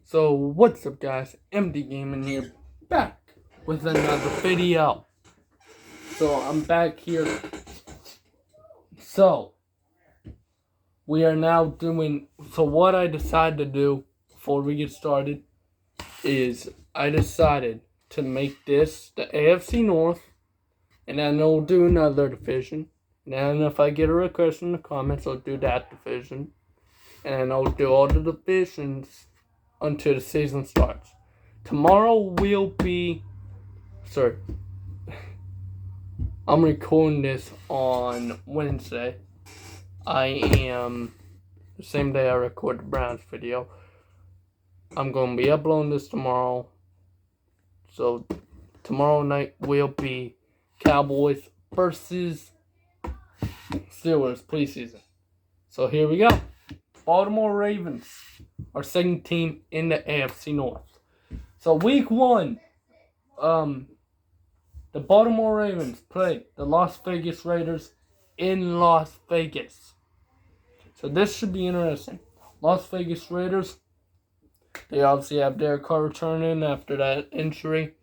So what's up guys, MD Gaming here, back with another video. So I'm back here. So we are now doing, what I decided to do before we get started is I decided to make this the AFC North, and then I'll do another division. And then if I get a request in the comments, I'll do that division. And then I'll do all the divisions until the season starts. Tomorrow will be, I'm recording this on Wednesday. I am, the same day I record the Browns video. I'm going to be uploading this tomorrow. So tomorrow night will be Cowboys versus Steelers preseason. So here we go. Baltimore Ravens, our second team in the AFC North. So week 1, the Baltimore Ravens play the Las Vegas Raiders in Las Vegas. So this should be interesting. Las Vegas Raiders, they obviously have Derek Carr returning after that injury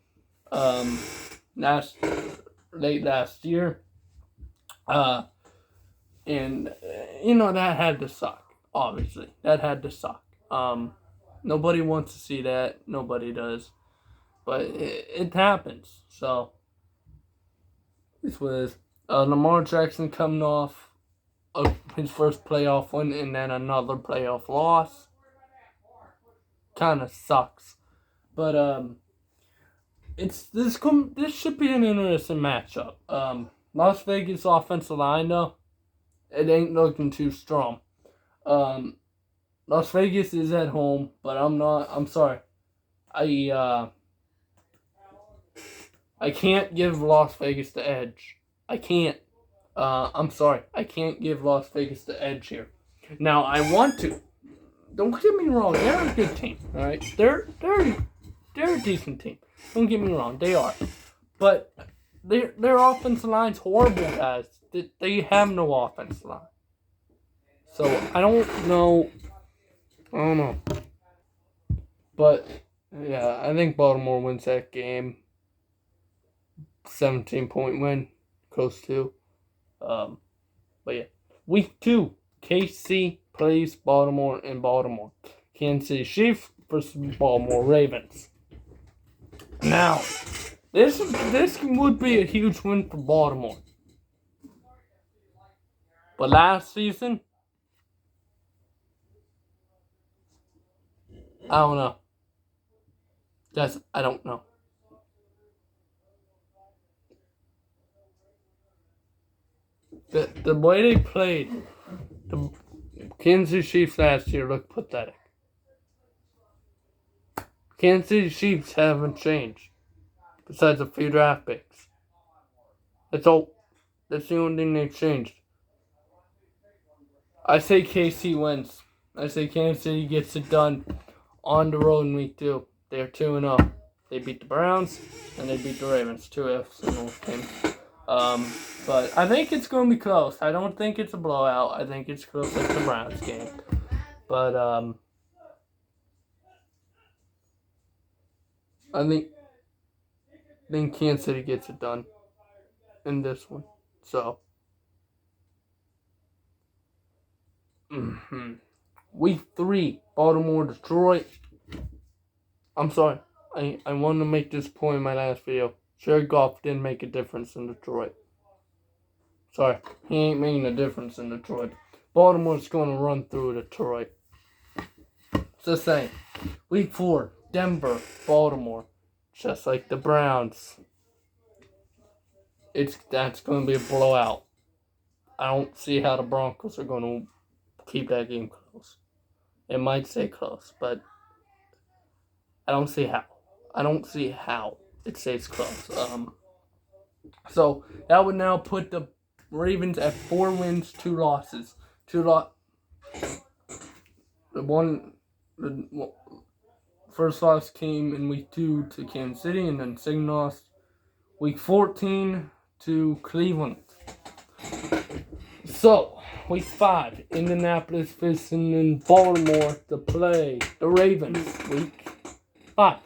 late last year. And, that had to suck. Obviously, that had to suck. Nobody wants to see that. Nobody does. But it happens. So, this was Lamar Jackson coming off his first playoff win and then another playoff loss. Kind of sucks. But this should be an interesting matchup. Las Vegas offensive line, though, it ain't looking too strong. Las Vegas is at home, but I'm sorry. I can't give Las Vegas the edge. I can't. I'm sorry. I can't give Las Vegas the edge here. Now, I want to. Don't get me wrong. They're a good team, all right? They're a decent team. Don't get me wrong. They are. But their offensive line's horrible, guys. They have no offensive line. So, I don't know. But, yeah, I think Baltimore wins that game. 17-point win. Close to. But, yeah. Week 2. KC plays Baltimore in Baltimore. Kansas City Chiefs versus Baltimore Ravens. Now, this would be a huge win for Baltimore. But last season, I don't know. Guys, I don't know. The way they played the Kansas City Chiefs last year looked pathetic. Kansas City Chiefs haven't changed. Besides a few draft picks. That's all. That's the only thing they've changed. I say KC wins. I say Kansas City gets it done on the road in week 2. They're 2-0. They beat the Browns and they beat the Ravens. 2 AFC North teams. But I think it's going to be close. I don't think it's a blowout. I think it's close like the Browns game. But I think Kansas City gets it done in this one. So, Week 3, Baltimore, Detroit. I'm sorry. I wanted to make this point in my last video. Jared Goff didn't make a difference in Detroit. Sorry, he ain't making a difference in Detroit. Baltimore's going to run through Detroit. It's the same. Week 4, Denver, Baltimore. Just like the Browns. That's going to be a blowout. I don't see how the Broncos are going to keep that game close. It might stay close, but I don't see how. It stays close. So that would now put the Ravens at 4 wins, 2 losses. The first loss came in week 2 to Kansas City, and then second loss week 14 to Cleveland. So week 5, Indianapolis facing Baltimore to play the Ravens. Week 5.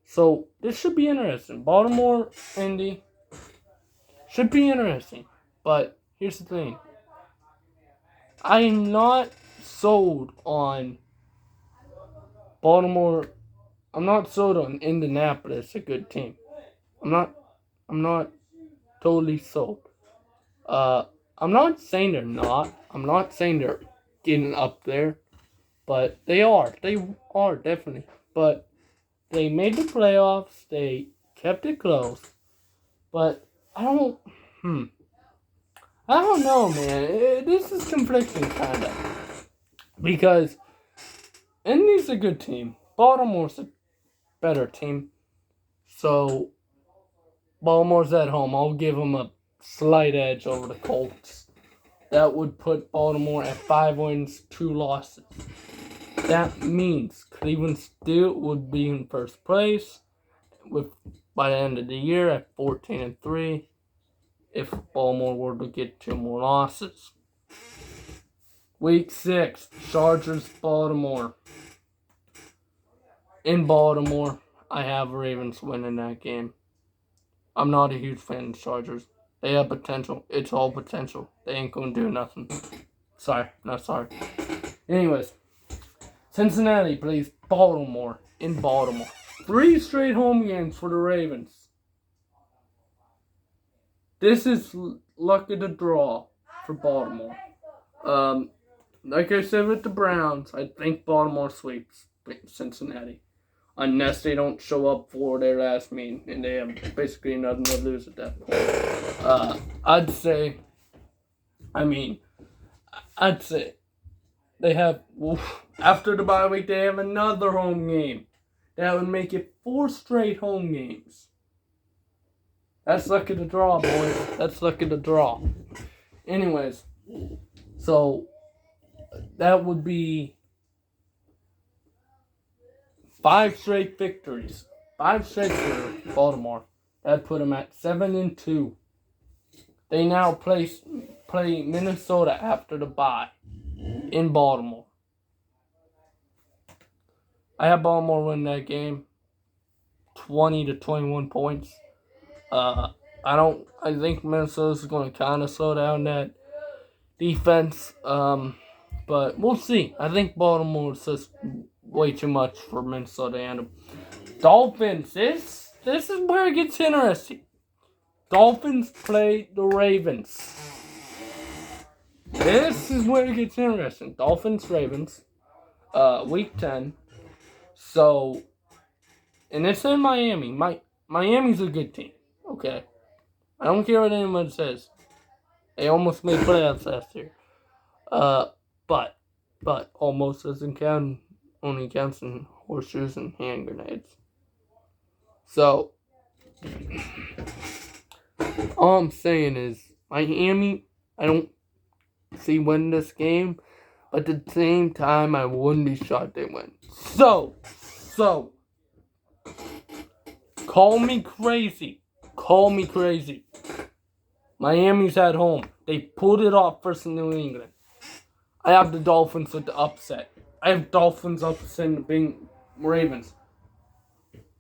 So this should be interesting. Baltimore, Indy should be interesting. But here's the thing. I am not sold on Baltimore. I'm not sold on Indianapolis, a good team. I'm not totally sold. I'm not saying they're not. I'm not saying they're getting up there, but they are. They are definitely. But they made the playoffs. They kept it close. But I don't. I don't know, man. This is conflicting, kind of, because Indy's a good team. Baltimore's a better team. So Baltimore's at home. I'll give them a slight edge over the Colts. That would put Baltimore at 5 wins, 2 losses. That means Cleveland still would be in first place with by the end of the year at 14-3 if Baltimore were to get 2 more losses. Week 6, Chargers, Baltimore. In Baltimore, I have Ravens winning that game. I'm not a huge fan of the Chargers. They have potential. It's all potential. They ain't gonna do nothing. Sorry, not sorry. Anyways, Cincinnati plays Baltimore in Baltimore. 3 straight home games for the Ravens. This is luck of the draw for Baltimore. Like I said with the Browns, I think Baltimore sweeps Cincinnati. Unless they don't show up for their last meeting and they have basically nothing to lose at that point. I'd say they have, after the bye week, they have another home game. That would make it 4 straight home games. That's luck of the draw, boys. That's luck of the draw. Anyways, so that would be 5 straight victories. 5 straight for Baltimore. That put them at 7-2. They now play Minnesota after the bye in Baltimore. I have Baltimore win that game 20-21 points. I think Minnesota's going to kind of slow down that defense. But we'll see. I think Baltimore's just way too much for Minnesota and them. Dolphins. This is where it gets interesting. Dolphins play the Ravens. This is where it gets interesting. Dolphins, Ravens. Week 10. So, and it's in Miami. Miami's a good team. Okay. I don't care what anyone says. They almost made playoffs last year. But almost doesn't count. Only counts in horseshoes and hand grenades. So, all I'm saying is, Miami, I don't see winning this game, but at the same time, I wouldn't be shocked they win. So, call me crazy. Miami's at home. They pulled it off versus New England. I have the Dolphins with the upset. I have Dolphins upsetting the Ravens.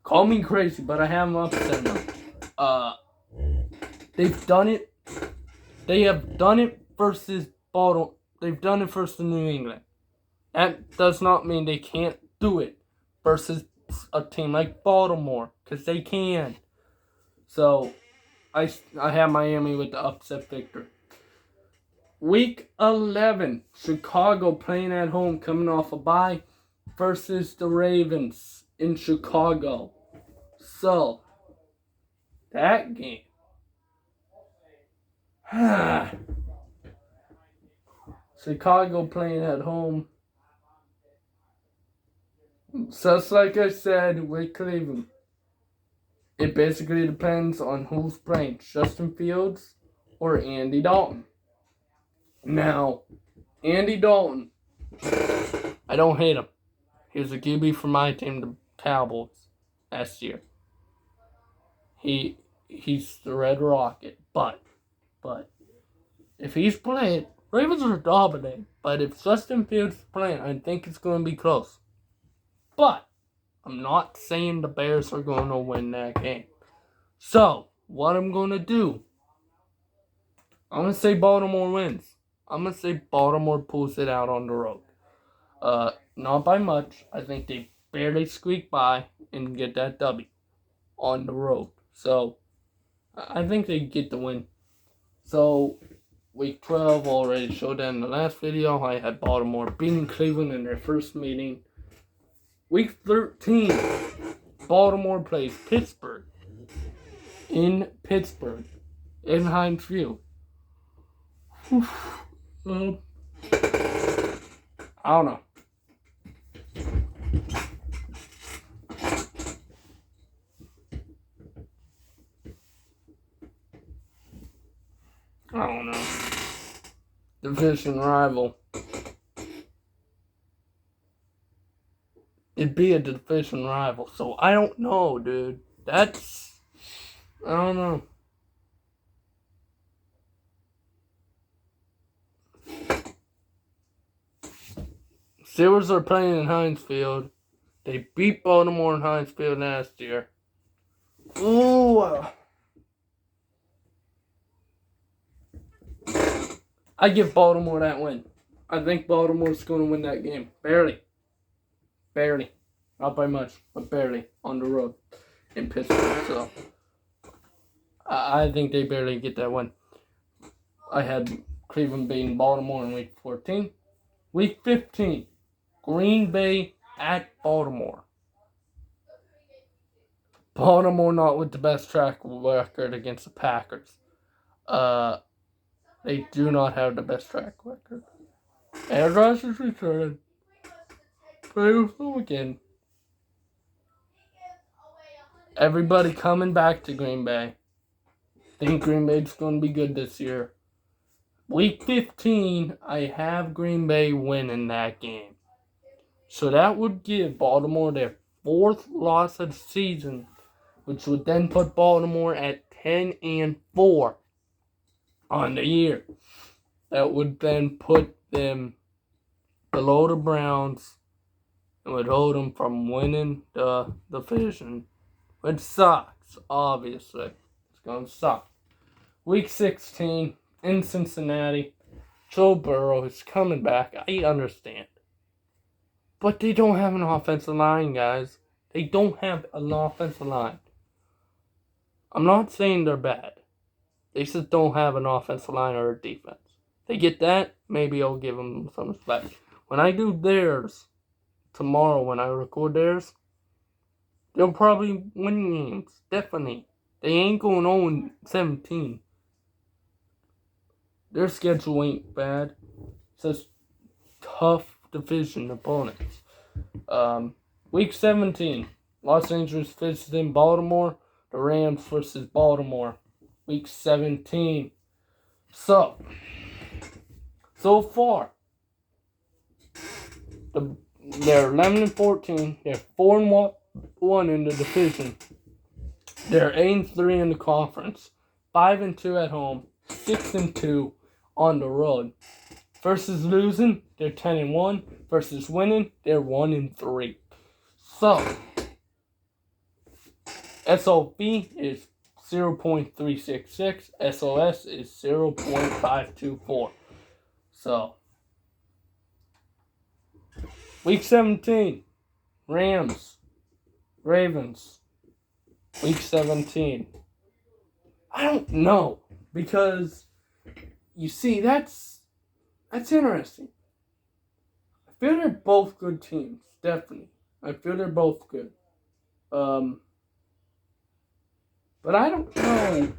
Call me crazy, but I have them upsetting them. They've done it. They have done it versus Baltimore. They've done it versus New England. That does not mean they can't do it versus a team like Baltimore, because they can. So, I have Miami with the upset victory. Week 11, Chicago playing at home, coming off a bye, versus the Ravens in Chicago. So, that game. Chicago playing at home. Just like I said with Cleveland, it basically depends on who's playing, Justin Fields or Andy Dalton. Now, Andy Dalton, I don't hate him. He was a QB for my team, the Cowboys, last year. He's the Red Rocket, but if he's playing Ravens are dominating, but if Justin Fields is playing, I think it's going to be close. But I'm not saying the Bears are going to win that game. So, what I'm going to do, I'm going to say Baltimore wins. I'm going to say Baltimore pulls it out on the road. Not by much. I think they barely squeak by and get that W on the road. So, I think they get the win. So, Week 12 already showed that in the last video. I had Baltimore beating Cleveland in their first meeting. Week 13, Baltimore plays Pittsburgh in Pittsburgh in Heinz Field. I don't know. I don't know. Division rival. It'd be a division rival, so I don't know, dude. I don't know. Steelers are playing in Heinz Field. They beat Baltimore in Heinz Field last year. Ooh. I give Baltimore that win. I think Baltimore's going to win that game. Barely. Not by much, but barely. On the road in Pittsburgh. So, I think they barely get that win. I had Cleveland beating Baltimore in Week 14. Week 15, Green Bay at Baltimore. Baltimore not with the best track record against the Packers. They do not have the best track record. Aaron Rodgers returning. Play with them again. Everybody coming back to Green Bay. Think Green Bay's going to be good this year. Week 15, I have Green Bay winning that game. So that would give Baltimore their 4th loss of the season, which would then put Baltimore at 10-4 on the year. That would then put them below the Browns and would hold them from winning the division, which sucks, obviously. It's going to suck. Week 16 in Cincinnati. Joe Burrow is coming back. I understand. But they don't have an offensive line, guys. They don't have an offensive line. I'm not saying they're bad. They just don't have an offensive line or a defense. They get that, maybe I'll give them some respect. When I do theirs, tomorrow when I record theirs, they'll probably win games. Definitely. They ain't going 0-17. Their schedule ain't bad. It's just tough division opponents. Week 17, Los Angeles visiting Baltimore. The Rams versus Baltimore. Week 17. So far, they're 11-14. They're 4-1 in the division. They're 8-3 in the conference. 5-2 at home. 6-2 on the road. Versus losing, they're 10-1. Versus winning, they're 1-3. So, SOP is 0.366. SOS is 0.524. So, Week 17, Rams, Ravens. Week 17. I don't know, because you see, that's interesting. I feel they're both good teams, definitely. I feel they're both good. But I don't know.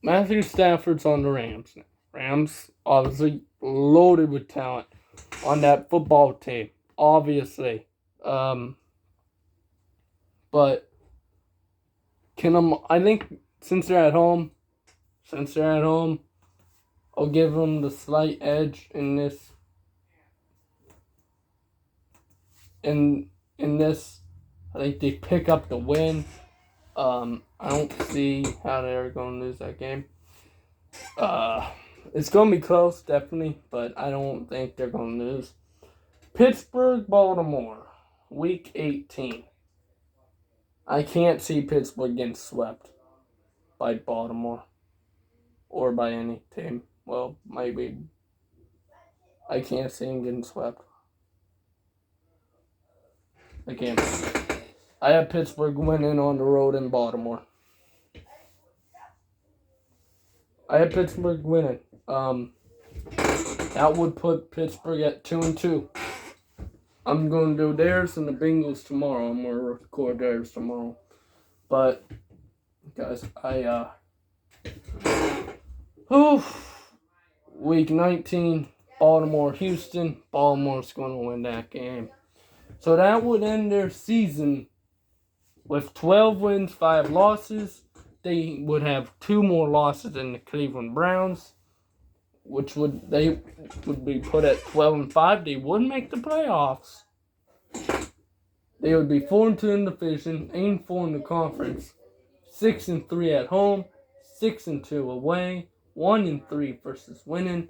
Matthew Stafford's on the Rams now. Rams, obviously, loaded with talent on that football team, obviously. But I think since they're at home, I'll give them the slight edge in this. In this, I think they pick up the win. I don't see how they're going to lose that game. It's gonna be close, definitely, but I don't think they're gonna lose. Pittsburgh, Baltimore, Week 18. I can't see Pittsburgh getting swept by Baltimore or by any team. Well, maybe I can't see him getting swept. I can't. I have Pittsburgh winning on the road in Baltimore. I have Pittsburgh winning. That would put Pittsburgh at 2-2. I'm going to do theirs and the Bengals tomorrow. I'm going to record theirs tomorrow. But, guys, Week 19, Baltimore, Houston. Baltimore's going to win that game. So that would end their season with 12 wins, 5 losses. They would have 2 more losses than the Cleveland Browns, which they would be put at 12-5. They would make the playoffs. They would be 4-2 in the division, 8-4 in the conference, 6-3 at home, 6-2 away, 1-3 versus winning,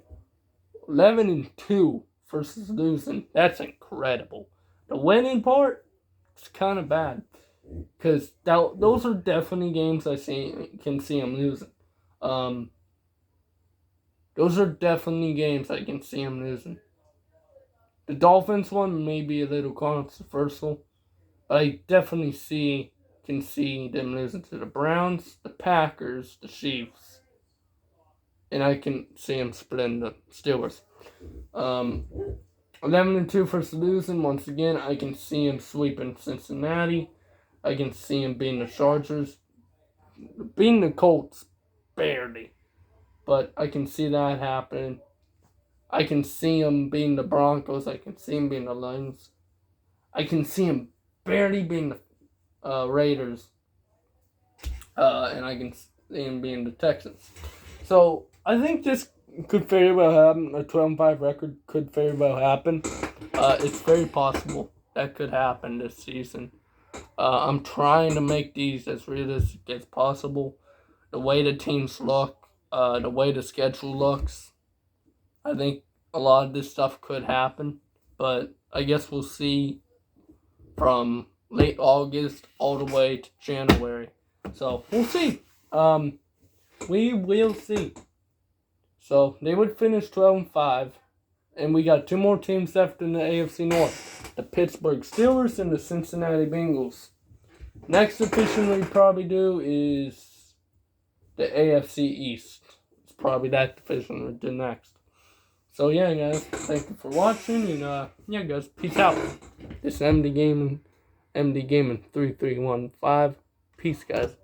11-2 versus losing. That's incredible. The winning part is kind of bad because those are definitely games I can see them losing. Those are definitely games I can see them losing. The Dolphins one may be a little controversial, but I definitely can see them losing to the Browns, the Packers, the Chiefs, and I can see them splitting the Steelers. 11-2 versus losing. Once again, I can see them sweeping Cincinnati. I can see them beating the Chargers, beating the Colts barely, but I can see that happening. I can see them being the Broncos. I can see them being the Lions. I can see them barely being the Raiders. And I can see them being the Texans. So I think this could very well happen. A 12-5 record could very well happen. It's very possible that could happen this season. I'm trying to make these as realistic as possible. The way the teams look, the way the schedule looks, I think a lot of this stuff could happen, but I guess we'll see from late August all the way to January. So we'll see. We will see. So they would finish 12-5, and we got 2 more teams left in the AFC North: the Pittsburgh Steelers and the Cincinnati Bengals. Next division we probably do is the AFC East. It's probably that division we do next. So yeah, guys, thank you for watching, and yeah, guys, peace out. This is MD Gaming 3315. Peace, guys.